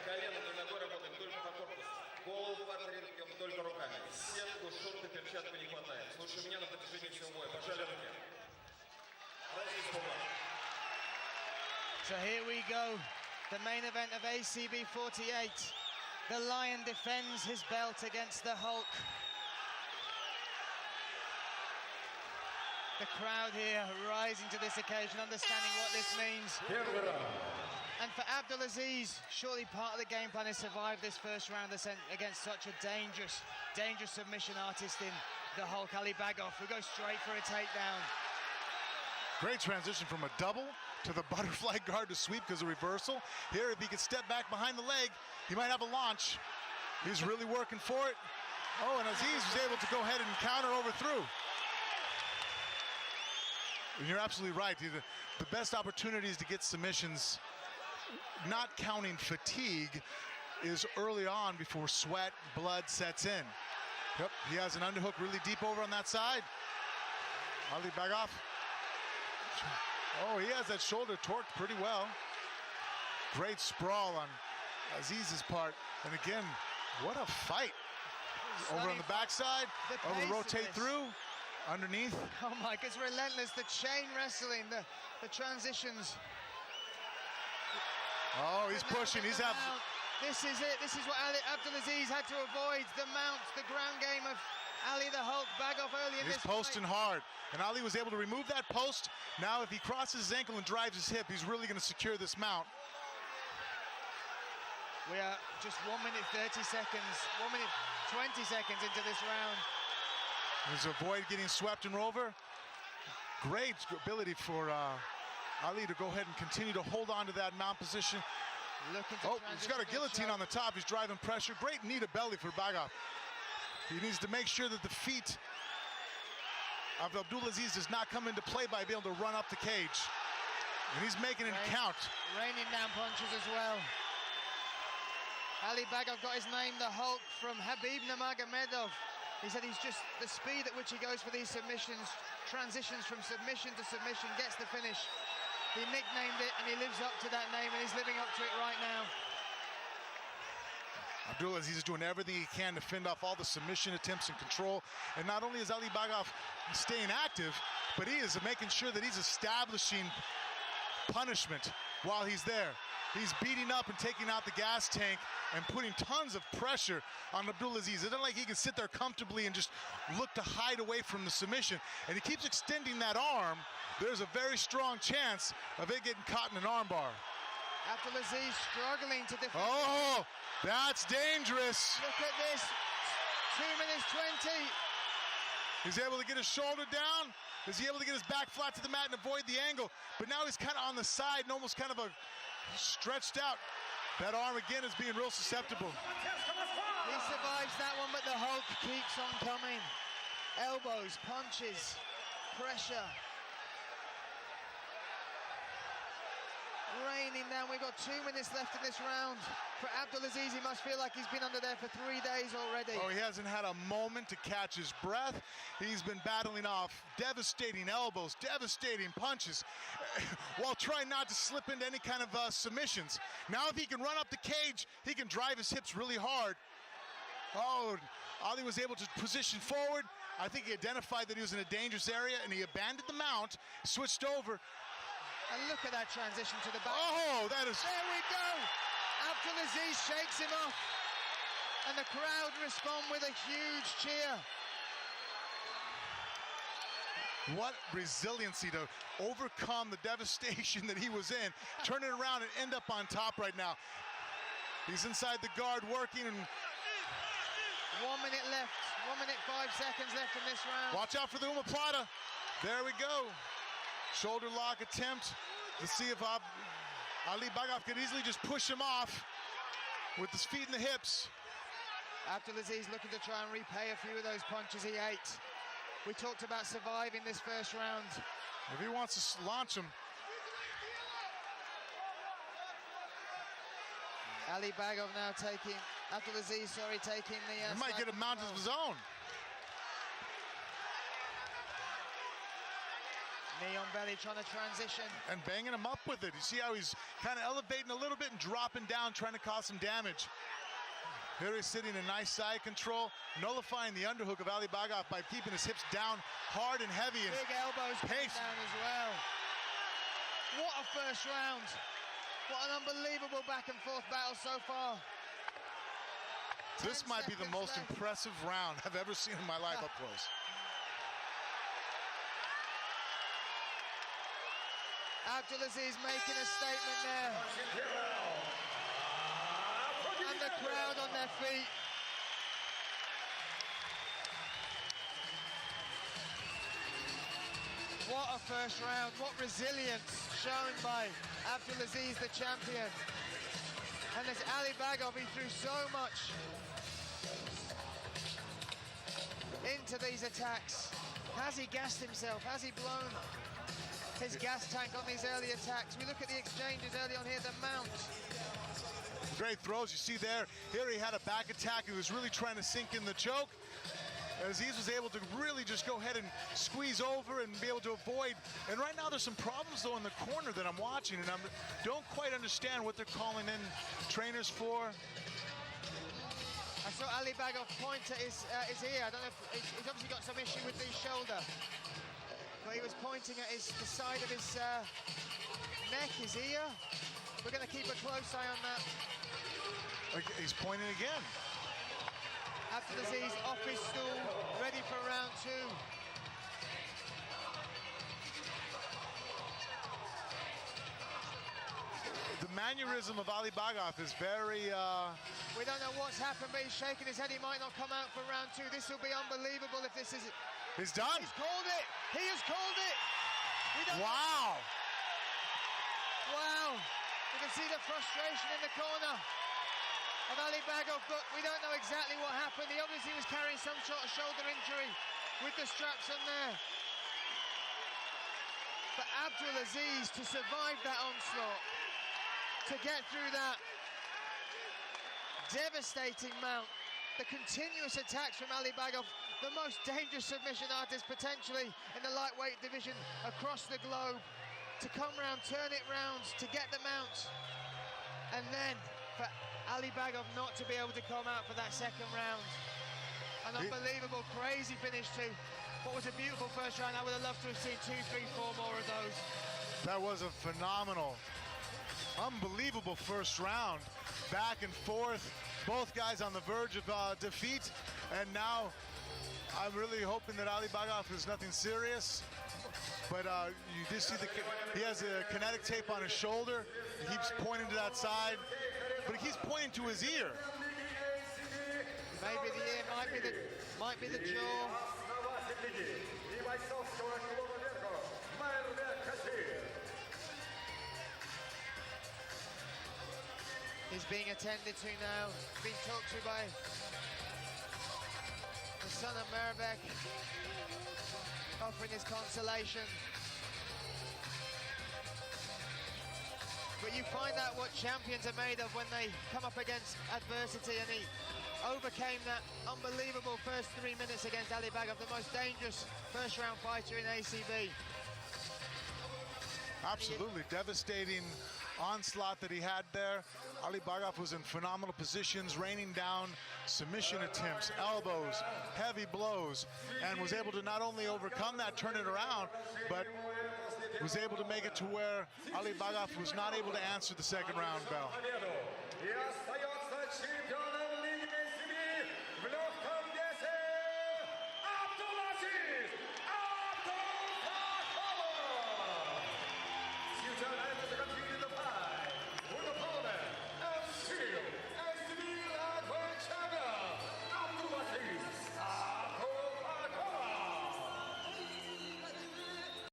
колено мы ногой работаем только по корпусу. Голову в партнере бьем только руками. Сетку, шорты, перчатку не хватает. Слушай меня на протяжении всего боя. Пожали руки. So here we go, the main event of ACB 48. The Lion defends his belt against the Hulk. The crowd here rising to this occasion, understanding what this means. And for Abdul Aziz, surely part of the game plan is survive this first round against such a dangerous submission artist in the Hulk, Ali Bagov, who goes straight for a takedown. Great transition from a double to the butterfly guard to sweep because of reversal. Here, if he could step back behind the leg, he might have a launch. He's really working for it. Oh, and Aziz was able to go ahead and counter overthrew. And you're absolutely right. The best opportunities to get submissions, not counting fatigue, is early on before sweat, blood sets in. Yep, he has an underhook really deep over on that side. Ali Bagov. Oh, he has that shoulder torqued pretty well. Great sprawl on Aziz's part. And again, what a fight. Over on the backside, over the rotate through, underneath. Oh my, it's relentless, the chain wrestling, the transitions. Oh, he's pushing, he's having... This is it, this is what Abdul Aziz had to avoid, the mount, the ground game of Ali the Hulk Bagov early in this fight. He's posting hard, and Ali was able to remove that post. Now if he crosses his ankle and drives his hip, he's really going to secure this mount. We are just 1 minute 30 seconds, 1 minute 20 seconds into this round. He's avoid getting swept and over. Great ability for Ali to go ahead and continue to hold on to that mount position. He's got a guillotine on the top. He's driving pressure. Great knee to belly for Bagov. He needs to make sure that the feet of Abdul Aziz does not come into play by being able to run up the cage. And he's making it count. Raining down punches as well. Ali Bagov got his name, the Hulk, from Habib Nurmagomedov. He said he's just the speed at which he goes for these submissions, transitions from submission to submission, gets the finish. He nicknamed it and he lives up to that name and he's living up to it right now. Abdul Aziz is doing everything he can to fend off all the submission attempts and control. And not only is Ali Bagov staying active, but he is making sure that he's establishing punishment while he's there. He's beating up and taking out the gas tank and putting tons of pressure on Abdul Aziz. It's not like he can sit there comfortably and just look to hide away from the submission. And he keeps extending that arm. There's a very strong chance of it getting caught in an armbar. Abdul Aziz struggling to defend. Oh, that's dangerous. Look at this, 2 minutes 20. He's able to get his shoulder down. Is he able to get his back flat to the mat and avoid the angle? But now he's kind of on the side and almost kind of stretched out. That arm again is being real susceptible. He survives that one, but the Hulk keeps on coming. Elbows, punches, pressure. Raining down. We've got 2 minutes left in this round. For Abdul Aziz, he must feel like he's been under there for 3 days already. Oh, he hasn't had a moment to catch his breath. He's been battling off devastating elbows, devastating punches, while trying not to slip into any kind of submissions. Now if he can run up the cage, he can drive his hips really hard. Oh, Ali was able to position forward. I think he identified that he was in a dangerous area and he abandoned the mount, switched over. And look at that transition to the back. Oh, that is... There we go! Abdul Aziz shakes him off. And the crowd respond with a huge cheer. What resiliency to overcome the devastation that he was in. Turn it around and end up on top right now. He's inside the guard working. And 1 minute left. 1 minute 5 seconds left in this round. Watch out for the omoplata. There we go. Shoulder lock attempt. Let's see if Ali Bagov could easily just push him off with his feet in the hips. Abdul Aziz looking to try and repay a few of those punches he ate. We talked about surviving this first round. If he wants to launch him. Ali Bagov now taking, Abdul Aziz, sorry, taking the... he might get a mount of his own. Knee on belly, trying to transition. And banging him up with it. You see how he's kind of elevating a little bit and dropping down, trying to cause some damage. Here he's sitting in nice side control, nullifying the underhook of Ali Bagaf by keeping his hips down hard and heavy. And big elbows pace down as well. What a first round. What an unbelievable back and forth battle so far. This might be the most impressive round I've ever seen in my life up close. Abdul Aziz making a statement there. And the crowd on their feet. What a first round, what resilience shown by Abdul Aziz, the champion. And as Ali Bagaf, he threw so much into these attacks. Has he gassed himself? Has he blown his gas tank on these early attacks? We look at the exchanges early on here, the mount. Great throws, you see there. Here he had a back attack. He was really trying to sink in the choke. Aziz was able to really just go ahead and squeeze over and be able to avoid. And right now there's some problems though in the corner that I'm watching, and I don't quite understand what they're calling in trainers for. I saw Ali Bagaf point at his ear. I don't know if he's obviously got some issue with his shoulder. But he was pointing at the side of his neck, his ear. We're going to keep a close eye on that. He's pointing again. Abdul Aziz off his stool, ready for round two. The mannerism of Ali Bagaf is very... We don't know what's happened, but he's shaking his head. He might not come out for round two. This will be unbelievable if this is... He's done. He's called it. He has called it. Wow. Wow. You can see the frustration in the corner of Ali Bagaf, but we don't know exactly what happened. He obviously was carrying some sort of shoulder injury with the straps on there. But Abdul Aziz, to survive that onslaught, to get through that devastating mount, the continuous attacks from Ali Bagaf, the most dangerous submission artist potentially in the lightweight division across the globe, to come round, turn it round, to get the mount, and then for Ali Bagaf not to be able to come out for that second round. An unbelievable, crazy finish to what was a beautiful first round. I would have loved to have seen 2, 3, 4 more of those. That was a phenomenal, unbelievable first round. Back and forth, both guys on the verge of defeat, and now I'm really hoping that Ali Bagaf is nothing serious. But you did see he has a kinetic tape on his shoulder. He keeps pointing to that side, but he keeps pointing to his ear. Maybe the ear, might be the jaw. He's being attended to now, being talked to by the son of Merabek, offering his consolation. But you find out what champions are made of when they come up against adversity, and he overcame that unbelievable first 3 minutes against Ali Bagaf, the most dangerous first round fighter in ACB. Absolutely devastating onslaught that he had there. Ali Bagaf was in phenomenal positions, raining down submission attempts, elbows, heavy blows, and was able to not only overcome that, turn it around, but was able to make it to where Ali Bagaf was not able to answer the second round bell.